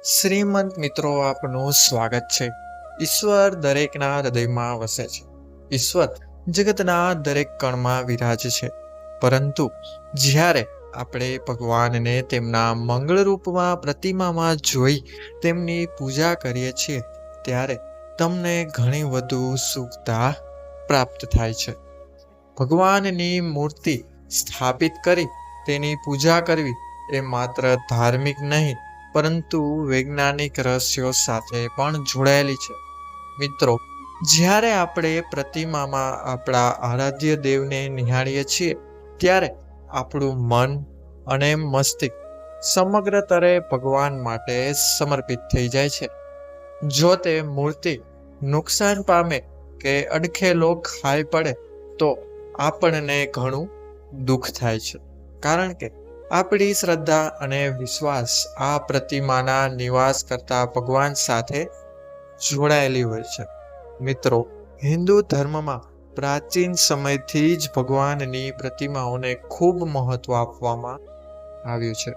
શ્રીમંત મિત્રો, આપનું સ્વાગત છે. ઈશ્વર દરેકના હૃદયમાં વસે છે. ઈશ્વર જગતના દરેક કણમાં વિરાજે છે. પરંતુ જ્યારે આપણે ભગવાનને તેમના મંગળ રૂપમાં પ્રતિમામાં જોઈ તેમની પૂજા કરીએ છીએ ત્યારે તમને ઘણી વધુ સુખતા પ્રાપ્ત થાય છે. ભગવાનની મૂર્તિ સ્થાપિત કરી તેની પૂજા કરવી એ માત્ર ધાર્મિક નહીં પરંતુ વૈજ્ઞાનિક રહસ્યો સાથે પણ જોડાયેલી છે. મિત્રો, જ્યારે આપણે પ્રતિમામાં આપણા આરાધ્ય દેવને નિહાળીએ છીએ ત્યારે આપણું મન અને મસ્તિષ્ક સમગ્ર તરે ભગવાન માટે સમર્પિત થઈ જાય છે. જો તે મૂર્તિ નુકસાન પામે કે અડખેલો ખાઈ પડે તો આપણને ઘણું દુઃખ થાય છે, કારણ કે આપણી શ્રદ્ધા અને વિશ્વાસ આ પ્રતિમાના નિવાસ કરતા ભગવાન સાથે જોડાયેલી હોય છે. મિત્રો, હિન્દુ ધર્મમાં પ્રાચીન સમયથી જ ભગવાનની પ્રતિમાઓને ખૂબ મહત્વ આપવામાં આવ્યું છે.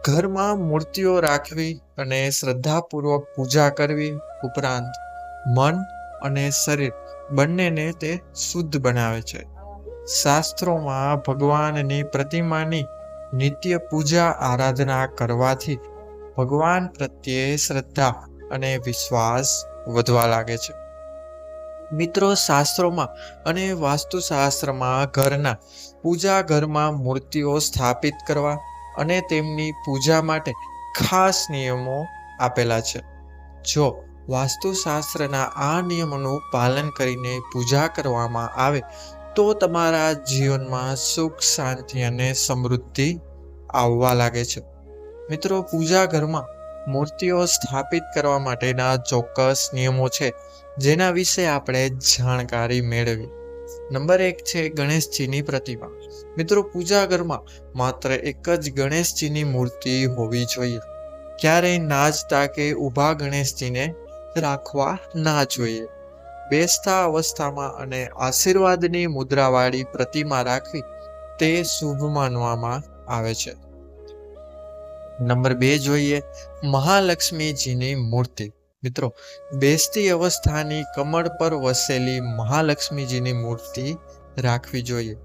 ઘરમાં મૂર્તિઓ રાખવી અને શ્રદ્ધાપૂર્વક પૂજા કરવી ઉપરાંત મન અને શરીર બંનેને તે શુદ્ધ બનાવે છે. શાસ્ત્રોમાં ભગવાનની પ્રતિમાની નિત્ય પૂજા આરાધના કરવાથી ભગવાન પ્રત્યે શ્રદ્ધા અને વિશ્વાસ વધવા લાગે છે. મિત્રો, શાસ્ત્રોમાં અને વાસ્તુશાસ્ત્રમાં ઘરના પૂજા ઘરમાં મૂર્તિઓ સ્થાપિત કરવા અને તેમની પૂજા માટે ખાસ નિયમો આપેલા છે. જો વાસ્તુશાસ્ત્રના આ નિયમોનું પાલન કરીને પૂજા કરવામાં આવે તો તમારા જીવનમાં સુખ, શાંતિ અને સમૃદ્ધિ આવવા લાગે છે. મિત્રો, પૂજા ઘરમાં મૂર્તિઓ સ્થાપિત કરવા માટેના ચોક્કસ નિયમો છે જેના વિશે આપણે જાણકારી મેળવી. નંબર 1 છે ગણેશજીની પ્રતિમા. મિત્રો, પૂજા ઘરમાં માત્ર એક જ ગણેશજીની મૂર્તિ હોવી જોઈએ. ક્યારેય નાચતા કે ઊભા ગણેશજીને રાખવા ના જોઈએ. બેસતા અવસ્થામાં અને આશીર્વાદની મુદ્રાવાળી પ્રતિમા રાખવી તે શુભ માનવામાં આવે છે. નંબર 2 જોઈએ મહાલક્ષ્મીજીની મૂર્તિ. મિત્રો, બેસતી અવસ્થાની કમળ પર વસેલી મહાલક્ષ્મીજીની મૂર્તિ રાખવી જોઈએ.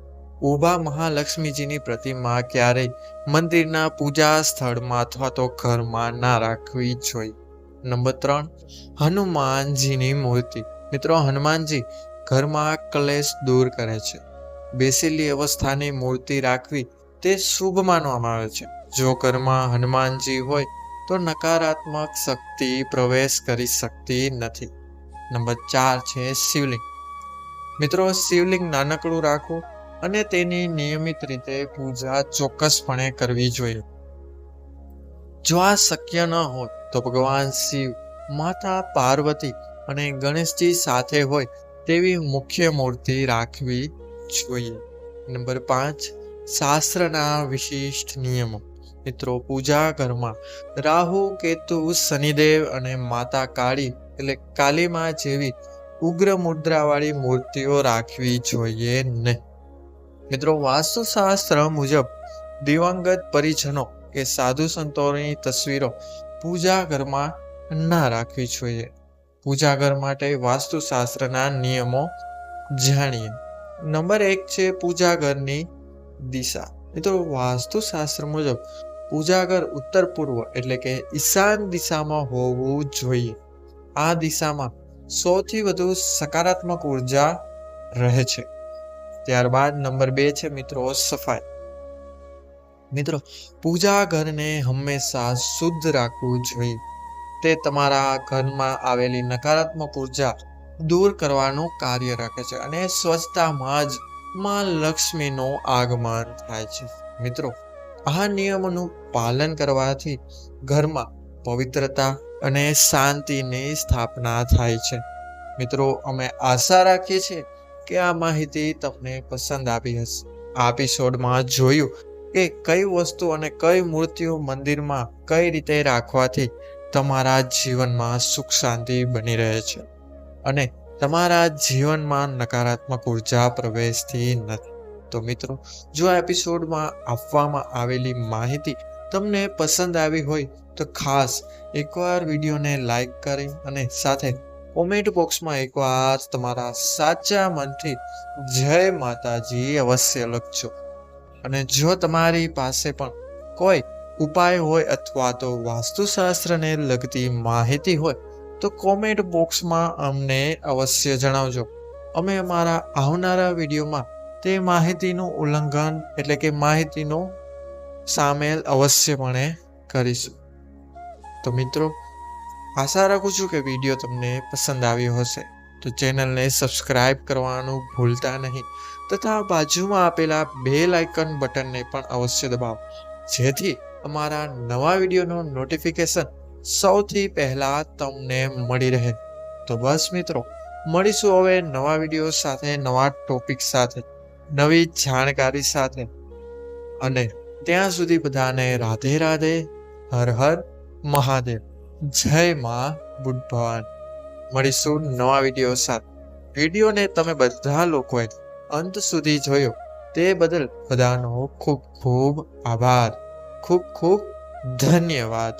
ઊભા મહાલક્ષ્મીજીની પ્રતિમા ક્યારેય મંદિરના પૂજા સ્થળમાં અથવા તો ઘરમાં ના રાખવી જોઈએ. નંબર 3 હનુમાનજીની મૂર્તિ. મિત્રો, હનુમાનજી ઘરમાં ક્લેશ દૂર કરે છે. બેસેલી અવસ્થાની મૂર્તિ રાખવી તે શુભ માનવામાં આવે છે. જો ઘરમાં હનુમાનજી હોય તો નકારાત્મક શક્તિ પ્રવેશ કરી શકતી નથી. નંબર 4 છે શિવલિંગ. મિત્રો, શિવલિંગ નાનકડું રાખવું અને તેની નિયમિત રીતે પૂજા ચોક્કસપણે કરવી જોઈએ. જો આ શક્ય ન હોય તો ભગવાન શિવ, માતા પાર્વતી અને ગણેશજી સાથે હોય તેવી મુખ્ય મૂર્તિ રાખવી જોઈએ. નંબર 5 શાસ્ત્રના વિશિષ્ટ નિયમો. મિત્રો, પૂજા ઘરમાં રાહુ, કેતુ, શનિદેવ અને માતા કાળી એટલે કાલીમા જેવી ઉગ્ર મુદ્રાવાળી મૂર્તિઓ રાખવી જોઈએ નહીં. મિત્રો, વાસ્તુશાસ્ત્ર મુજબ દિવંગત પરિજનો કે સાધુ સંતોની તસવીરો પૂજા ઘરમાં ના રાખવી જોઈએ. પૂજા ઘર માટે વાસ્તુશાસ્ત્રના નિયમો જાણીએ. નંબર 1 છે પૂજા ઘરની દિશા. મિત્રો, વાસ્તુશાસ્ત્ર મુજબ પૂજા ઘર ઉત્તર પૂર્વ એટલે કે ઈશાન દિશામાં હોવું જોઈએ. આ દિશામાં સૌથી વધુ સકારાત્મક ઉર્જા રહે છે. ત્યારબાદ નંબર 2 છે મિત્રો સફાઈ. મિત્રો, પૂજા ઘરને હંમેશા શુદ્ધ રાખવું જોઈએ. તે તમારા ઘરમાં આવેલી નકારાત્મક ઉર્જા દૂર કરવાનું કાર્ય રાખે છે અને સ્વચ્છતામાં જ માં લક્ષ્મીનું આગમન થાય છે. મિત્રો, આ નિયમોનું પાલન કરવાથી ઘરમાં પવિત્રતા અને શાંતિની સ્થાપના થાય છે. મિત્રો, અમે આશા રાખીએ છીએ કે આ માહિતી તમને પસંદ આવી હશે. આ એપિસોડમાં જોયું કે કઈ વસ્તુ અને કઈ મૂર્તિઓ મંદિરમાં કઈ રીતે રાખવાથી તમારા જીવનમાં સુખ શાંતિ બની રહે છે અને તમારા જીવનમાં નકારાત્મક ઉર્જા પ્રવેશતી નથી. તો મિત્રો, જો આ એપિસોડમાં આપવામાં આવેલી માહિતી તમને પસંદ આવી હોય તો ખાસ એકવાર વિડીયોને લાઈક કરી અને સાથે કોમેન્ટ બોક્સમાં એકવાર તમારા સાચા મનથી જય માતાજી અવશ્ય લખજો. અને જો તમારી પાસે પણ કોઈ ઉપાય હોય અથવા તો વાસ્તુશાસ્ત્રને લગતી માહિતી હોય તો કોમેન્ટ બોક્સમાં અમને અવશ્ય જણાવજો. અમે અમારા આવનારા વિડીયોમાં તે માહિતીનું ઉલ્લંઘન એટલે કે માહિતીનો સામેલ અવશ્યપણે કરીશું. તો મિત્રો, આશા રાખું છું કે વિડીયો તમને પસંદ આવ્યો હશે. તો ચેનલને સબસ્ક્રાઇબ કરવાનું ભૂલતા નહીં તથા બાજુમાં આપેલા બેલ આઇકન બટનને પણ અવશ્ય દબાવો, જેથી અમારા નવા વિડીયોનું નોટિફિકેશન સૌથી પહેલા તમને મળી રહે. તો બસ મિત્રો, મળીશું હવે નવા વિડીયો સાથે, નવા ટોપિક સાથે, નવી જાણકારી સાથે. અને ત્યાં સુધી બધાને રાધે રાધે, હર હર મહાદેવ, જય માં બુદ્ધ ભગવાન. મળીશું નવા વિડીયો સાથે. વિડીયોને તમે બધા લોકોએ અંત સુધી જોયો તે બદલ બધાનો ખૂબ ખૂબ આભાર. ખૂબ ખૂબ ધન્યવાદ.